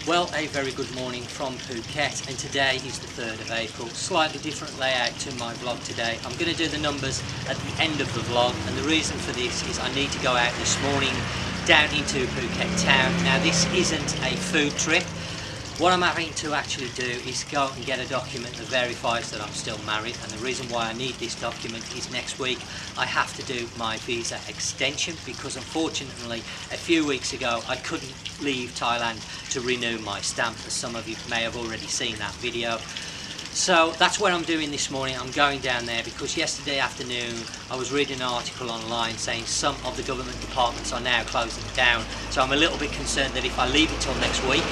Well, a very good morning from Phuket, and today is the 3rd of April. Slightly different layout to my vlog today. I'm going to do the numbers at the end of the vlog, and the reason for this is I need to go out this morning down into Phuket town. Now, this isn't a food trip. What I'm having to actually do is go and get a document that verifies that I'm still married, and the reason why I need this document is next week I have to do my visa extension, because unfortunately a few weeks ago I couldn't leave Thailand to renew my stamp, as some of you may have already seen that video. So that's what I'm doing this morning. I'm going down there because yesterday afternoon I was reading an article online saying some of the government departments are now closing down, so I'm a little bit concerned that if I leave it till next week,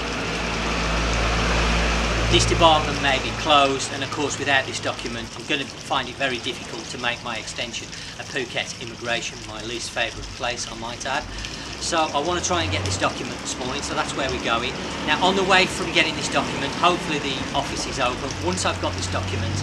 this department may be closed, and of course without this document I'm going to find it very difficult to make my extension at Phuket immigration, my least favourite place I might add. So I want to try and get this document this morning, so that's where we're going. Now, on the way from getting this document, hopefully the office is open. Once I've got this document,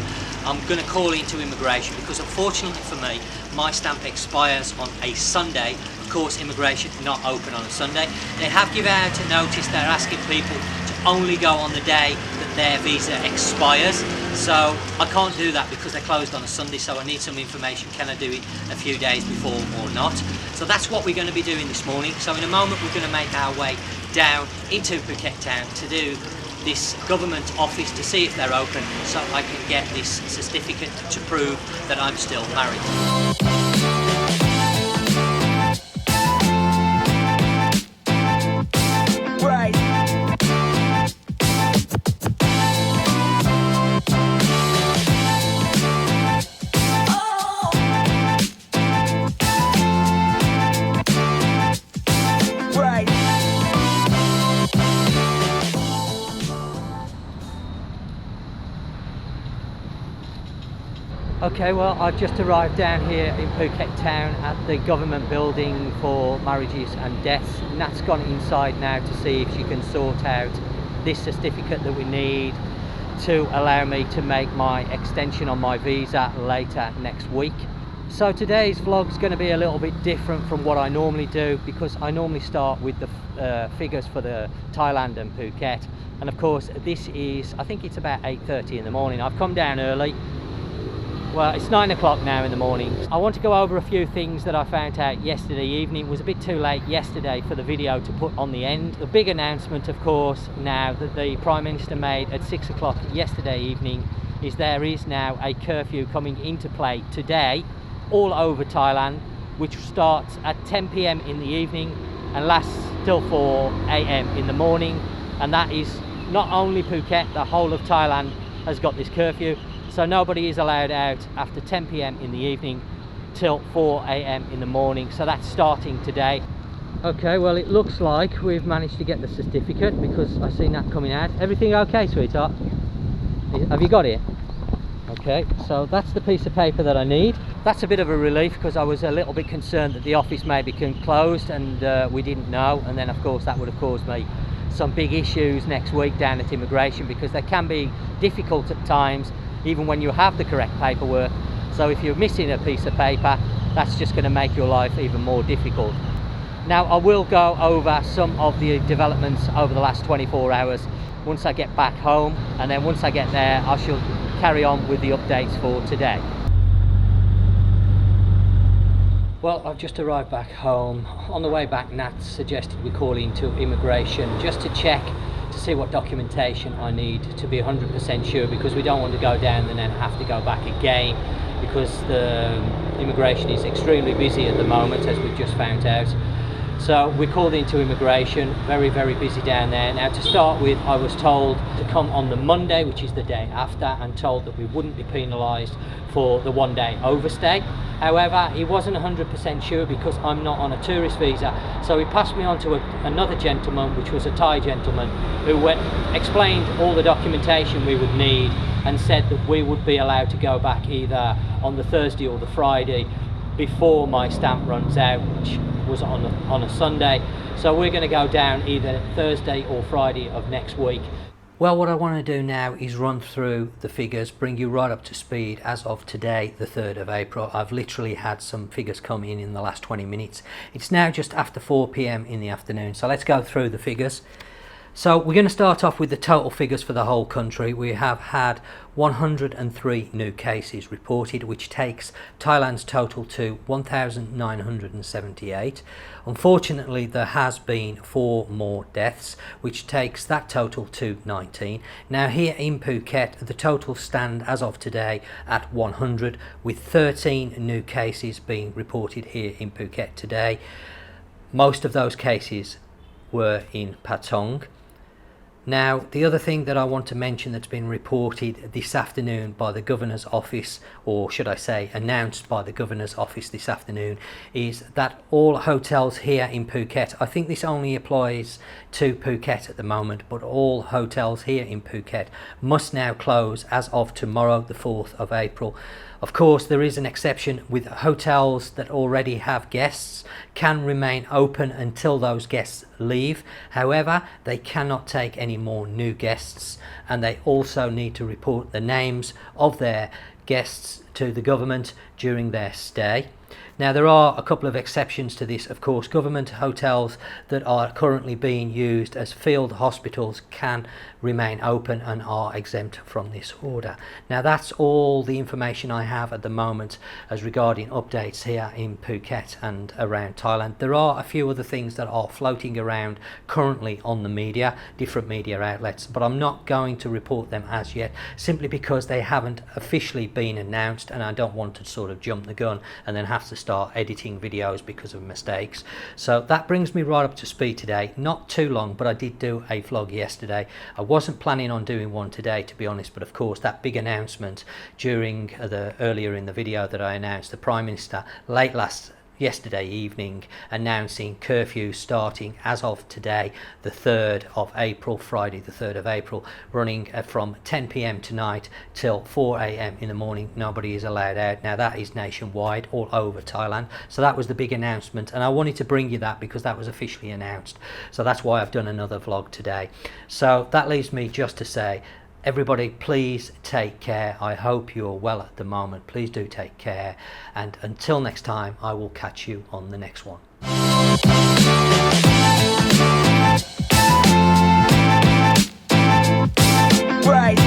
I'm going to call into immigration, because unfortunately for me my stamp expires on a Sunday. Of course, immigration not open on a Sunday. They have given out a notice. They're asking people to only go on the day that their visa expires, so I can't do that because they're closed on a Sunday. So I need some information. Can I do it a few days before or not? So that's what we're going to be doing this morning. So in a moment we're going to make our way down into Phuket town to do this government office to see if they're open, so I can get this certificate to prove that I'm still married. Okay, well, I've just arrived down here in Phuket town at the government building for marriages and deaths. Nat's gone inside now to see if she can sort out this certificate that we need to allow me to make my extension on my visa later next week. So today's vlog is going to be a little bit different from what I normally do, because I normally start with the figures for the Thailand and Phuket, and of course this is, I think it's about 8:30 in the morning. I've come down early. Well, it's 9 o'clock now in the morning. I want to go over a few things that I found out yesterday evening. It was a bit too late yesterday for the video to put on the end. The big announcement, of course, now that the Prime Minister made at 6 o'clock yesterday evening, is there is now a curfew coming into play today all over Thailand, which starts at 10 p.m. in the evening and lasts till 4 a.m. in the morning. And that is not only Phuket, the whole of Thailand has got this curfew. So nobody is allowed out after 10 p.m. in the evening till 4 a.m. in the morning. So that's starting today. Okay, well, it looks like we've managed to get the certificate, because I seen that coming out. Everything okay, sweetheart? Have you got it? Okay, so that's the piece of paper that I need. That's a bit of a relief, because I was a little bit concerned that the office may be closed and we didn't know. And then of course that would have caused me some big issues next week down at immigration, because they can be difficult at times even when you have the correct paperwork. So if you're missing a piece of paper, that's just going to make your life even more difficult. Now, I will go over some of the developments over the last 24 hours once I get back home, and then once I get there I shall carry on with the updates for today. Well, I've just arrived back home. On the way back, Nat suggested we call into immigration just to check to see what documentation I need to be 100% sure, because we don't want to go down and then have to go back again, because the immigration is extremely busy at the moment, as we've just found out. So we called into immigration, very busy down there. Now, to start with, I was told to come on the Monday, which is the day after, and told that we wouldn't be penalised for the one-day overstay. However, he wasn't 100% sure, because I'm not on a tourist visa, so he passed me on to another gentleman, which was a Thai gentleman, who explained all the documentation we would need, and said that we would be allowed to go back either on the Thursday or the Friday before my stamp runs out, which was on a Sunday. So we're going to go down either Thursday or Friday of next week. Well, what I want to do now is run through the figures, bring you right up to speed as of today, the 3rd of April. I've literally had some figures come in the last 20 minutes. It's now just after 4 p.m. in the afternoon, so let's go through the figures. So we're going to start off with the total figures for the whole country. We have had 103 new cases reported, which takes Thailand's total to 1,978. Unfortunately, there has been 4 more deaths, which takes that total to 19. Now here in Phuket, the total stand as of today at 100, with 13 new cases being reported here in Phuket today. Most of those cases were in Patong. Now, the other thing that I want to mention that's been reported this afternoon by the Governor's Office, or should I say announced by the Governor's Office this afternoon, is that all hotels here in Phuket, I think this only applies to Phuket at the moment, but all hotels here in Phuket must now close as of tomorrow, the 4th of April. Of course, there is an exception with hotels that already have guests can remain open until those guests leave. However, they cannot take any more new guests, and they also need to report the names of their guests to the government during their stay. Now, there are a couple of exceptions to this. Of course, government hotels that are currently being used as field hospitals can remain open and are exempt from this order. Now, that's all the information I have at the moment as regarding updates here in Phuket and around Thailand. There are a few other things that are floating around currently on the media, different media outlets, but I'm not going to report them as yet, simply because they haven't officially been announced, and I don't want to sort of jump the gun and then have to start editing videos because of mistakes. So that brings me right up to speed today. Not too long, but I did do a vlog yesterday. I wasn't planning on doing one today, to be honest, but of course that big announcement during earlier in the video that I announced, the Prime Minister yesterday evening announcing curfew starting as of today, the 3rd of April, Friday the 3rd of April, running from 10 p.m. tonight till 4 a.m. in the morning. Nobody is allowed out. Now that is nationwide, all over Thailand. So that was the big announcement, and I wanted to bring you that because that was officially announced. So that's why I've done another vlog today. So that leaves me just to say, everybody, please take care. I hope you're well at the moment. Please do take care. And until next time, I will catch you on the next one. Right.